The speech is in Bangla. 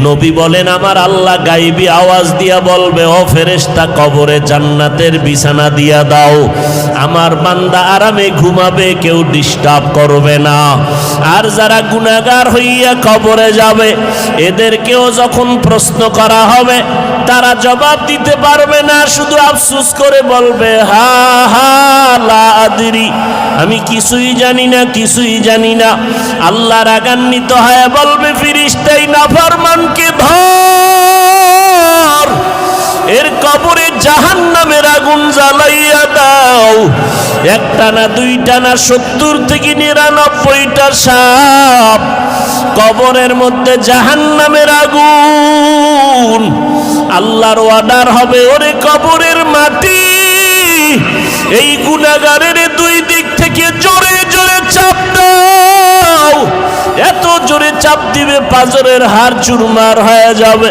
নবী বলেন আমার আল্লাহ গাইবী আওয়াজ দিয়া বলবে, ও ফেরেশতা কবরে জান্নাতের বিছানা দিয়া দাও, আমার বান্দা আরামে ঘুমাবে, কেউ ডিস্টার্ব করবে না। আর যারা গুনাহগার হইয়া কবরে যাবে এদেরকেও যখন প্রশ্ন করা হবে তারা জবাব দিতে পারবে না, শুধু আফসোস করে বলবে হা হা লা আদরি, আমি কিছুই জানি না, কিছুই জানি না। আল্লাহ রাগান্বিত হয়ে বলবে ফেরেশতাই নাফরমানকে ধর, এর কবরে জাহান্নামের আগুন জ্বালাইয়া দাও। একটা না দুইটা না 70 থেকে 99টা সাপ কবরের মধ্যে জাহান্নামের আগুন। আল্লাহর অর্ডার হবে, ওরে কবরের মাটি এই গুনাহগারের দুই দিক থেকে জোরে জোরে চাপ দাও। এত জোরে চাপ দিবে পাঁজরের হাড় চুরমার হয়ে যাবে।